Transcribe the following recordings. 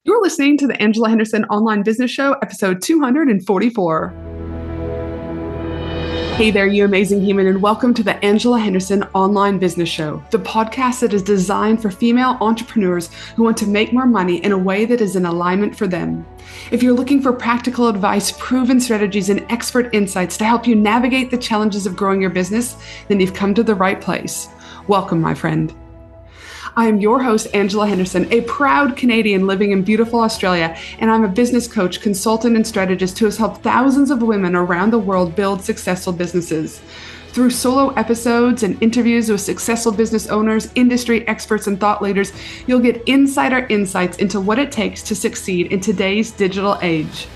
You're listening to the Angela Henderson Online Business Show, episode 244. Hey there, you amazing human, and welcome to the Angela Henderson Online Business Show, the podcast that is designed for female entrepreneurs who want to make more money in a way that is in alignment for them. If you're looking for practical advice, proven strategies, and expert insights to help you navigate the challenges of growing your business, then you've come to the right place. Welcome, my friend. I am your host, Angela Henderson, a proud Canadian living in beautiful Australia, and I'm a business coach, consultant, and strategist who has helped thousands of women around the world build successful businesses. Through solo episodes and interviews with successful business owners, industry experts, and thought leaders, you'll get insider insights into what it takes to succeed in today's digital age.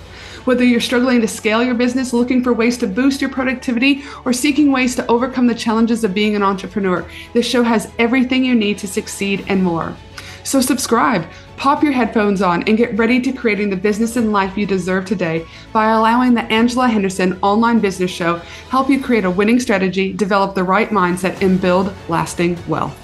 Whether you're struggling to scale your business, looking for ways to boost your productivity, or seeking ways to overcome the challenges of being an entrepreneur, this show has everything you need to succeed and more. So subscribe, pop your headphones on, and get ready to creating the business and life you deserve today by allowing the Angela Henderson Online Business Show help you create a winning strategy, develop the right mindset, and build lasting wealth.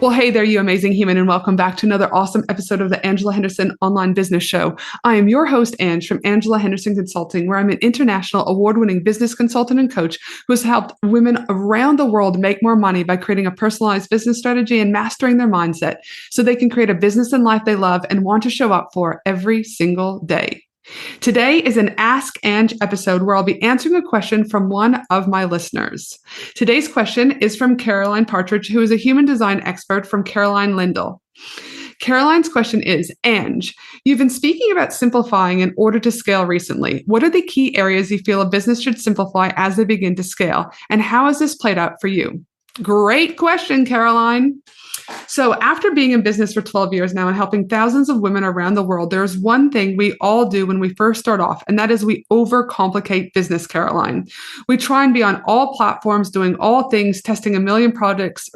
Well, hey there, you amazing human, and welcome back to another awesome episode of the Angela Henderson Online Business Show. I am your host, Ange, from Angela Henderson Consulting, where I'm an international award-winning business consultant and coach who has helped women around the world make more money by creating a personalized business strategy and mastering their mindset so they can create a business and life they love and want to show up for every single day. Today is an Ask Ange episode where I'll be answering a question from one of my listeners. Today's question is from Caroline Partridge, who is a human design expert from Caroline Lindell. Caroline's question is, Ange, you've been speaking about simplifying in order to scale recently. What are the key areas you feel a business should simplify as they begin to scale? And how has this played out for you? Great question, Caroline. So after being in business for 12 years now and helping thousands of women around the world, there's one thing we all do when we first start off, and that is we overcomplicate business, Caroline. We try and be on all platforms, doing all things, testing a million products,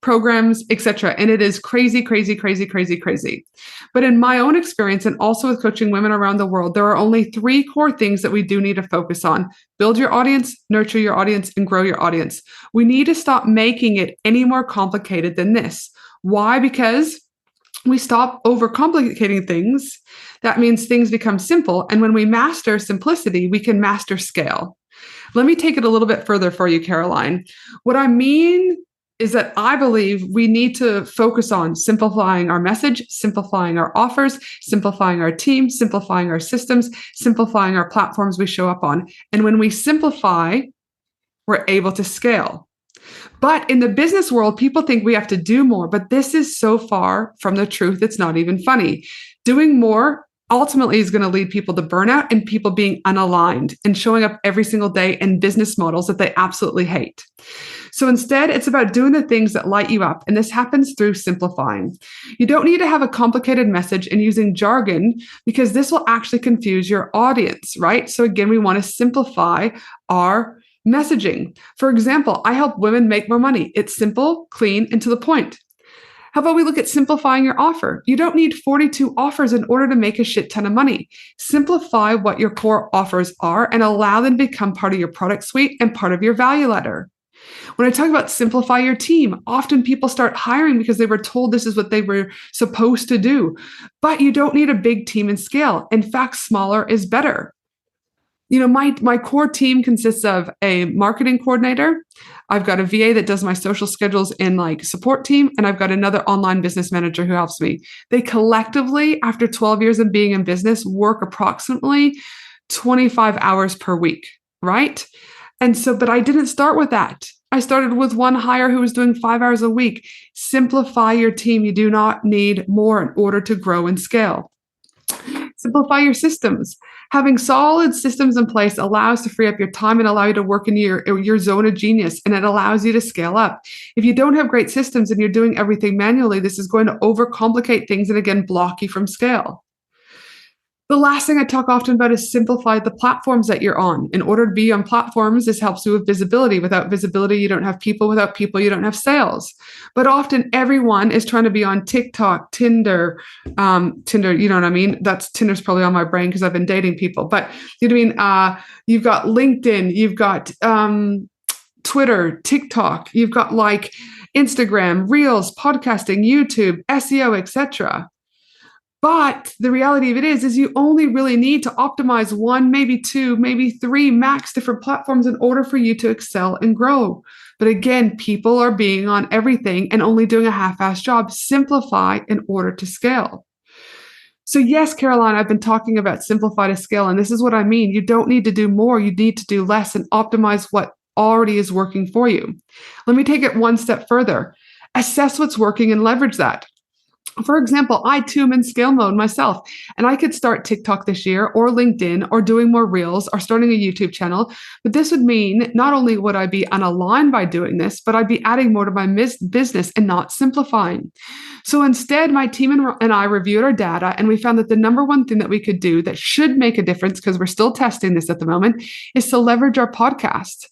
programs, etc. And it is crazy, crazy, crazy, crazy, crazy. But in my own experience, and also with coaching women around the world, there are only three core things that we do need to focus on. Build your audience, nurture your audience, and grow your audience. We need to stop making it any more complicated than this. Why? Because we stop overcomplicating things. That means things become simple. And when we master simplicity, we can master scale. Let me take it a little bit further for you, Caroline. What I mean is that I believe we need to focus on simplifying our message, simplifying our offers, simplifying our team, simplifying our systems, simplifying our platforms we show up on. And when we simplify, we're able to scale. But in the business world, people think we have to do more, but this is so far from the truth, it's not even funny. Doing more ultimately is going to lead people to burnout and people being unaligned and showing up every single day in business models that they absolutely hate. So instead, it's about doing the things that light you up, and this happens through simplifying. You don't need to have a complicated message and using jargon because this will actually confuse your audience, right? So again, we want to simplify our messaging. For example, I help women make more money. It's simple, clean, and to the point. How about we look at simplifying your offer? You don't need 42 offers in order to make a shit ton of money. Simplify what your core offers are and allow them to become part of your product suite and part of your value ladder. When I talk about simplify your team, often people start hiring because they were told this is what they were supposed to do. But you don't need a big team and scale. In fact, smaller is better. My core team consists of a marketing coordinator. I've got a VA that does my social schedules and support team, and I've got another online business manager who helps me. They collectively, after 12 years of being in business, work approximately 25 hours per week, right? But I didn't start with that. I started with one hire who was doing 5 hours a week. Simplify your team. You do not need more in order to grow and scale. Simplify your systems. Having solid systems in place allows to free up your time and allow you to work in your zone of genius, and it allows you to scale up. If you don't have great systems and you're doing everything manually, this is going to overcomplicate things and again, block you from scale. The last thing I talk often about is simplify the platforms that you're on. In order to be on platforms, this helps you with visibility. Without visibility, you don't have people. Without people, you don't have sales. But often everyone is trying to be on TikTok, Tinder, you know what I mean? Tinder's probably on my brain because I've been dating people. But you know what I mean? You've got LinkedIn, you've got Twitter, TikTok, you've got Instagram, Reels, podcasting, YouTube, SEO, etc. But the reality of it is you only really need to optimize one, maybe two, maybe three max different platforms in order for you to excel and grow. But again, people are being on everything and only doing a half-assed job. Simplify in order to scale. So yes, Caroline, I've been talking about simplify to scale, and this is what I mean. You don't need to do more. You need to do less and optimize what already is working for you. Let me take it one step further. Assess what's working and leverage that. For example, I too am in scale mode myself, and I could start TikTok this year or LinkedIn or doing more reels or starting a YouTube channel. But this would mean not only would I be unaligned by doing this, but I'd be adding more to my business and not simplifying. So instead, my team and I reviewed our data, and we found that the number one thing that we could do that should make a difference, because we're still testing this at the moment, is to leverage our podcast.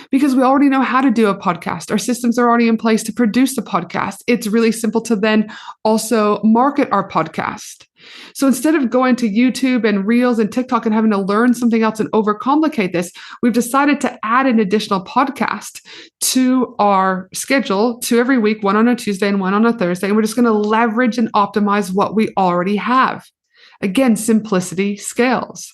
Because we already know how to do a podcast. Our systems are already in place to produce a podcast. It's really simple to then also market our podcast. So instead of going to YouTube and Reels and TikTok and having to learn something else and overcomplicate this, we've decided to add an additional podcast to our schedule, to every week, one on a Tuesday and one on a Thursday. And we're just going to leverage and optimize what we already have. Again, simplicity scales.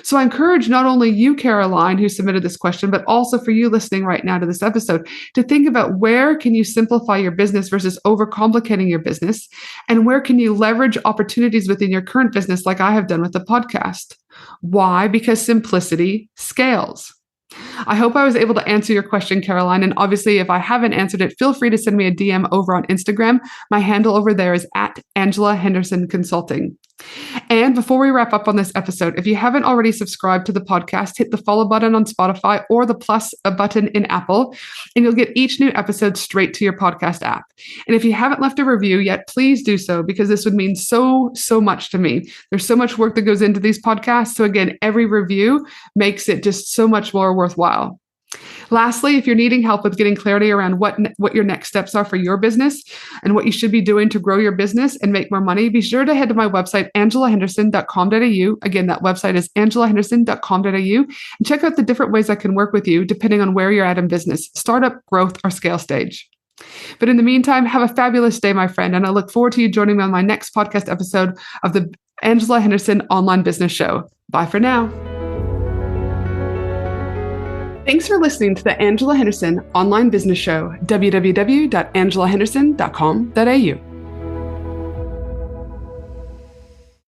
So I encourage not only you, Caroline, who submitted this question, but also for you listening right now to this episode, to think about where can you simplify your business versus overcomplicating your business, and where can you leverage opportunities within your current business like I have done with the podcast. Why? Because simplicity scales. I hope I was able to answer your question, Caroline. And obviously, if I haven't answered it, feel free to send me a DM over on Instagram. My handle over there is at Angela Henderson Consulting. And before we wrap up on this episode, if you haven't already subscribed to the podcast, hit the follow button on Spotify or the plus button in Apple, and you'll get each new episode straight to your podcast app. And if you haven't left a review yet, please do so, because this would mean so much to me. There's so much work that goes into these podcasts. So again, every review makes it just so much more worthwhile. Lastly, if you're needing help with getting clarity around what your next steps are for your business and what you should be doing to grow your business and make more money, be sure to head to my website, angelahenderson.com.au. Again, that website is angelahenderson.com.au, and check out the different ways I can work with you depending on where you're at in business, startup, growth, or scale stage. But in the meantime, have a fabulous day, my friend, and I look forward to you joining me on my next podcast episode of the Angela Henderson Online Business Show. Bye for now. Thanks for listening to the Angela Henderson Online Business Show, www.angelahenderson.com.au.